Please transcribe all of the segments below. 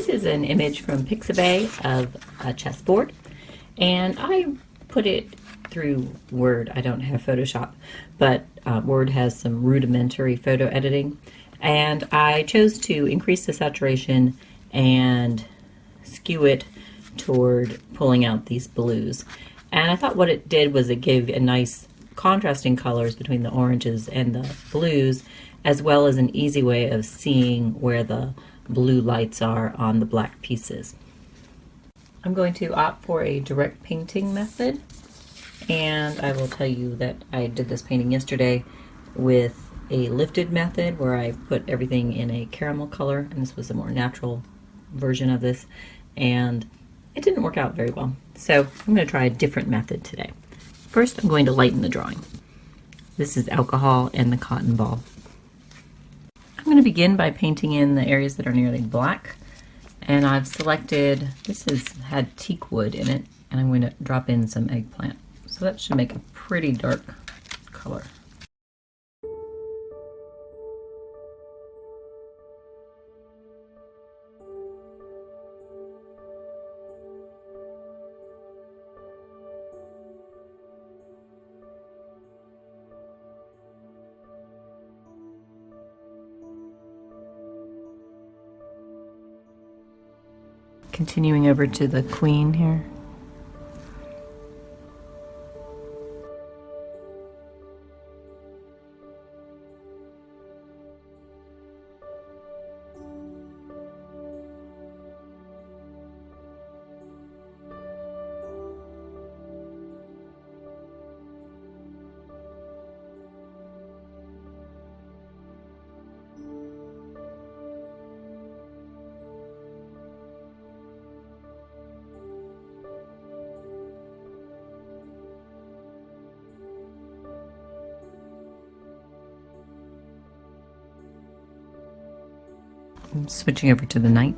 This is an image from Pixabay of a chessboard, and I put it through Word. I don't have Photoshop, but Word has some rudimentary photo editing, and I chose to increase the saturation and skew it toward pulling out these blues. And I thought what it did was it gave a nice contrasting colors between the oranges and the blues, as well as an easy way of seeing where the blue lights are on the black pieces. I'm going to opt for a direct painting method, and I will tell you that I did this painting yesterday with a lifted method where I put everything in a caramel color, and this was a more natural version of this, and it didn't work out very well. So I'm going to try a different method today. First, I'm going to lighten the drawing. This is alcohol and the cotton ball. I'm going to begin by painting in the areas that are nearly black, and I've selected, this had teak wood in it, and I'm going to drop in some eggplant. So that should make a pretty dark color. Continuing over to the queen here. I'm switching over to the knight.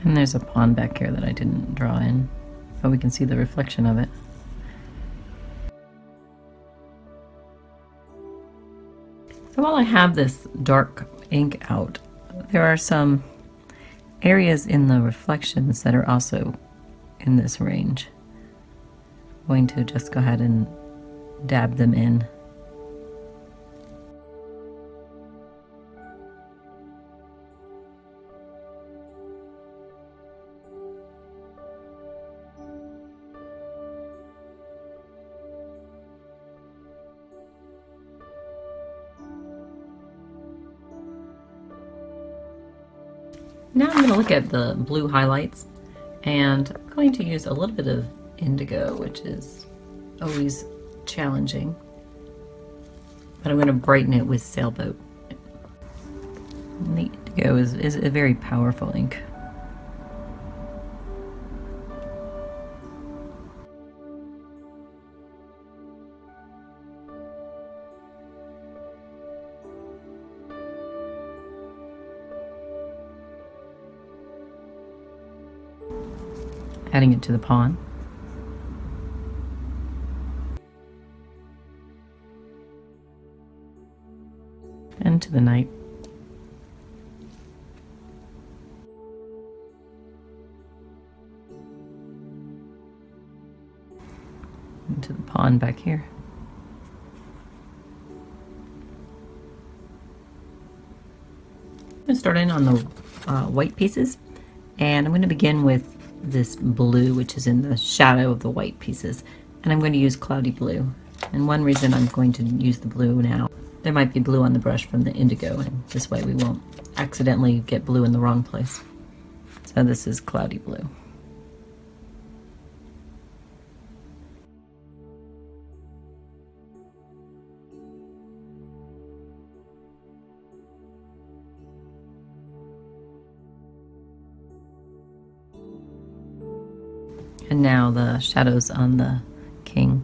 And there's a pawn back here that I didn't draw in, but we can see the reflection of it. So while I have this dark ink out, there are some areas in the reflections that are also in this range. I'm going to just go ahead and dab them in. Now I'm going to look at the blue highlights, and I'm going to use a little bit of indigo, which is always challenging, but I'm going to brighten it with sailboat. And the indigo is a very powerful ink. Adding it to the pawn. And to the knight. And to the pawn back here. I'm going to start in on the white pieces, and I'm going to begin with this blue, which is in the shadow of the white pieces, and I'm going to use cloudy blue. And one reason I'm going to use the blue now, there might be blue on the brush from the indigo, and this way we won't accidentally get blue in the wrong place. So this is cloudy blue. And now the shadows on the king.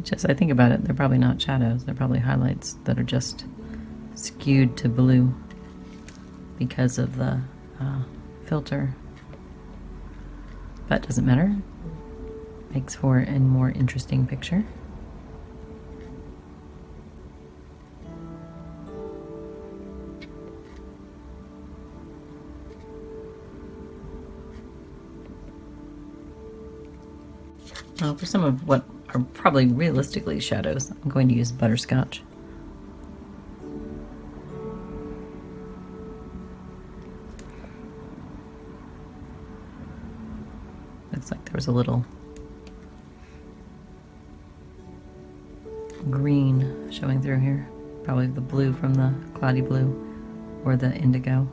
Which, as I think about it, they're probably not shadows. They're probably highlights that are just skewed to blue because of the filter. But doesn't matter. Makes for a more interesting picture. Now, for some of what are probably realistically shadows, I'm going to use butterscotch. Looks like there was a little green showing through here. Probably the blue from the cloudy blue or the indigo.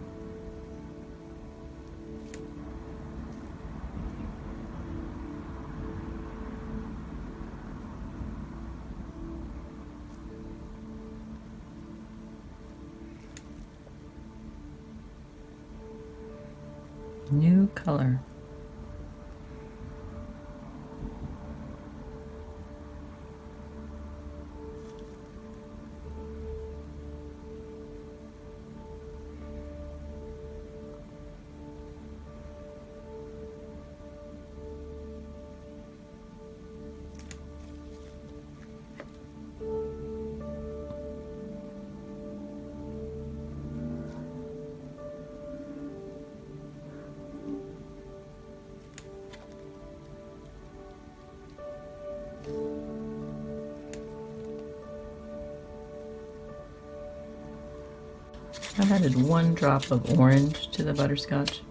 New color. I added 1 drop of orange to the butterscotch.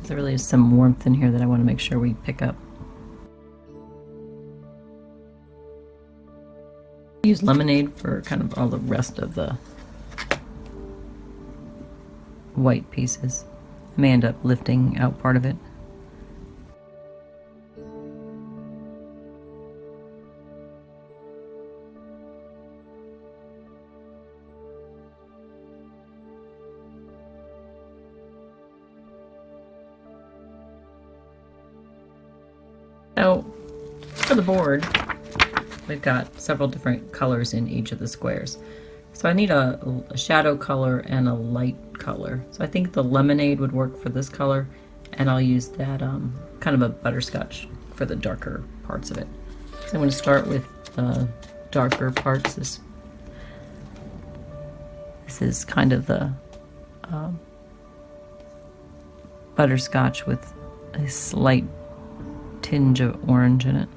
There really is some warmth in here that I want to make sure we pick up. Use lemonade for kind of all the rest of the white pieces. I may end up lifting out part of it. So, for the board, we've got several different colors in each of the squares. So I need a shadow color and a light color. So I think the lemonade would work for this color, and I'll use that kind of a butterscotch for the darker parts of it. So I'm going to start with the darker parts. This is kind of the butterscotch with a slight tinge of orange in it.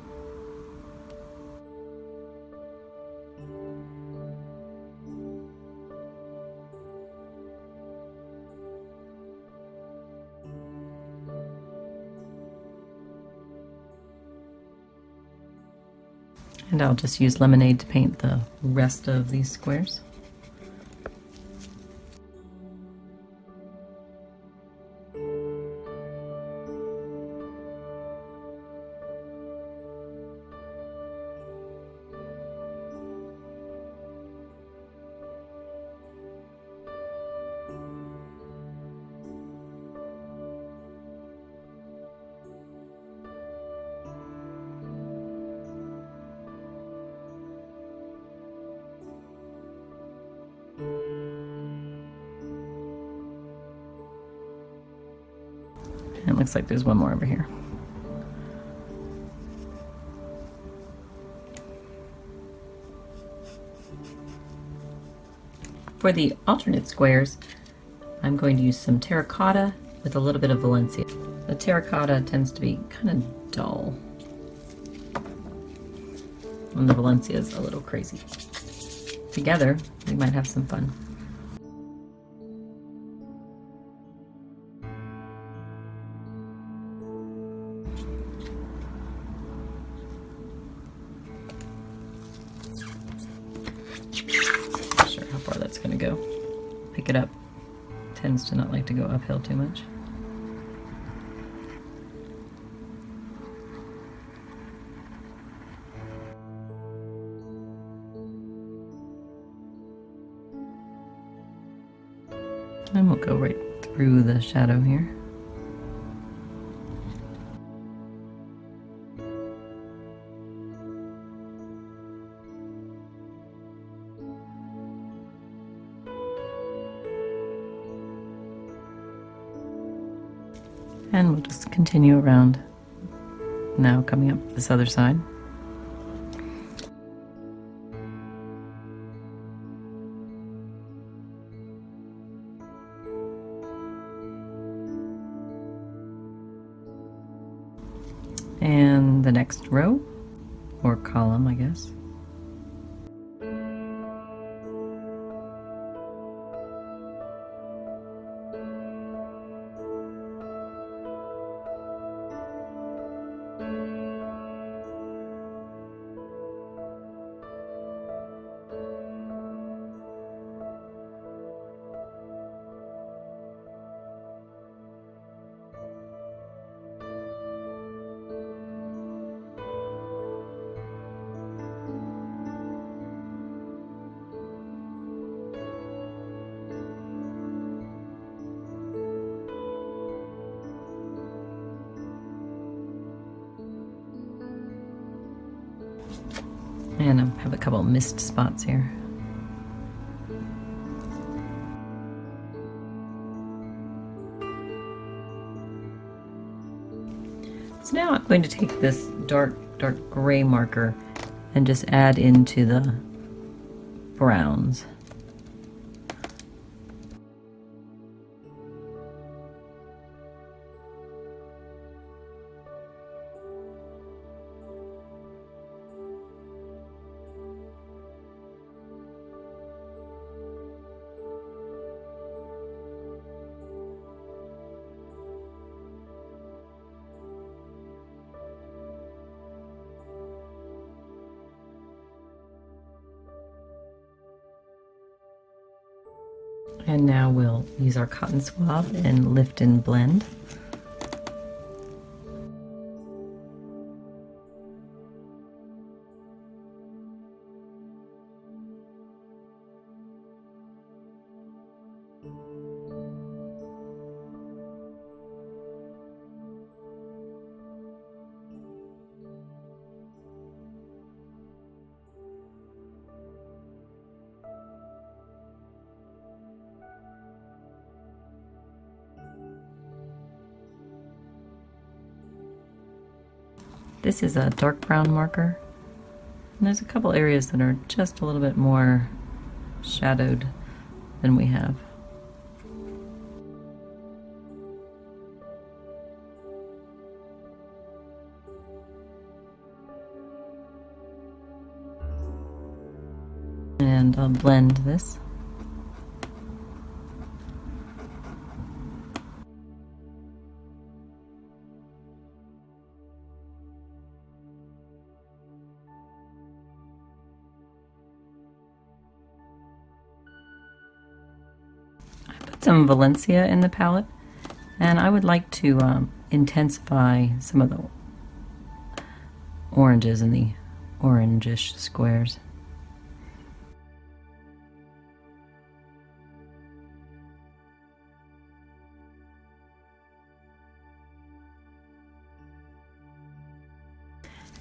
And I'll just use lemonade to paint the rest of these squares. And it looks like there's one more over here. For the alternate squares, I'm going to use some terracotta with a little bit of Valencia. The terracotta tends to be kind of dull, and the Valencia is a little crazy. Together, we might have some fun. Not sure how far that's going to go. Pick it up. Tends to not like to go uphill too much. And we'll go right through the shadow here. And we'll just continue around, now coming up this other side. And the next row, or column, I guess. And I have a couple missed spots here. So now I'm going to take this dark gray marker and just add into the browns. And now we'll use our cotton swab and lift and blend. This is a dark brown marker, and there's a couple areas that are just a little bit more shadowed than we have. And I'll blend this. Some Valencia in the palette, and I would like to intensify some of the oranges in the orangish squares.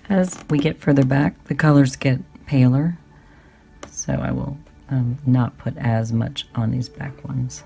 As we get further back, the colors get paler, so I will not put as much on these back ones.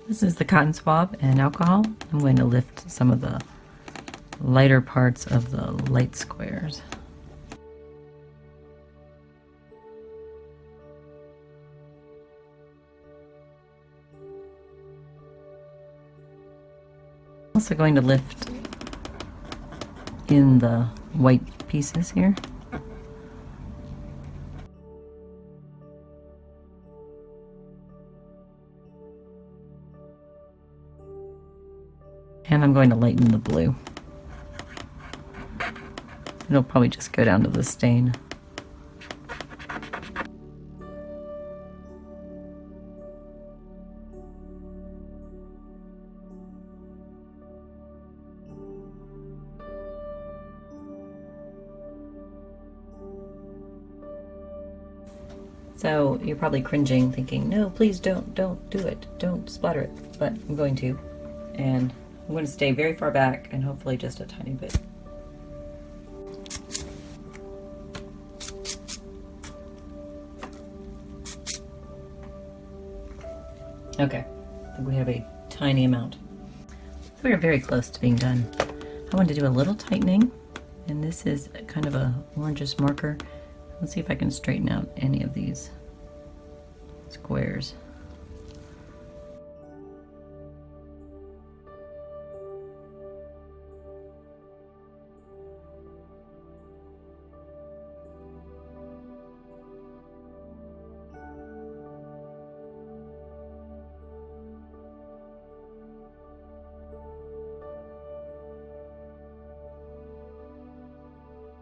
This is the cotton swab and alcohol. I'm going to lift some of the lighter parts of the light squares. Also going to lift in the white pieces here. And I'm going to lighten the blue. It'll probably just go down to the stain. So you're probably cringing, thinking, no, please don't do it. Don't splatter it. But I'm going to. And I'm going to stay very far back and hopefully just a tiny bit. Okay, I think we have a tiny amount. So we're very close to being done. I wanted to do a little tightening, and this is kind of a orangish marker. Let's see if I can straighten out any of these squares.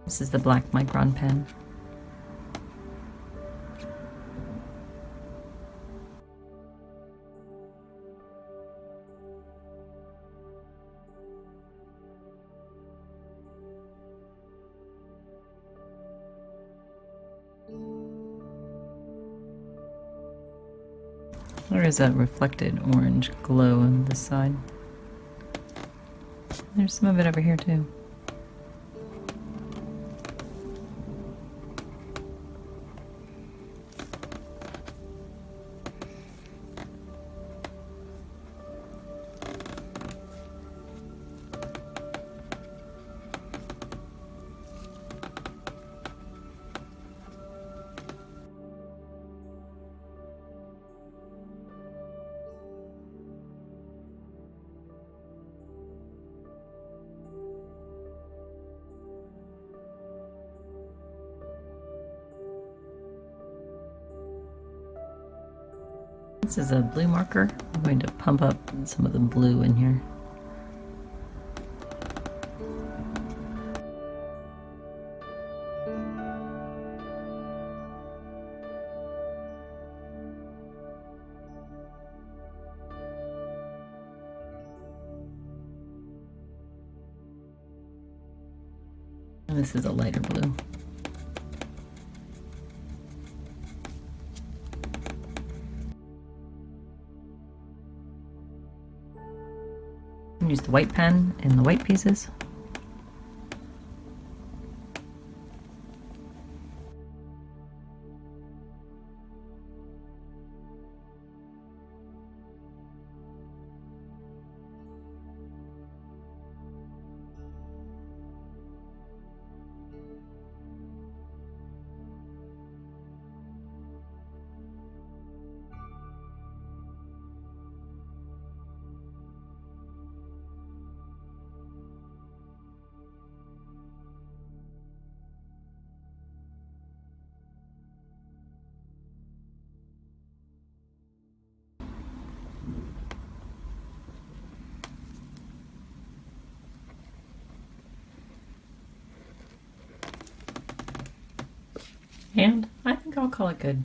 This is the black micron pen. There is a reflected orange glow on this side. There's some of it over here too. This is a blue marker. I'm going to pump up some of the blue in here. And this is a lighter blue. Use the white pen in the white pieces. And I think I'll call it good.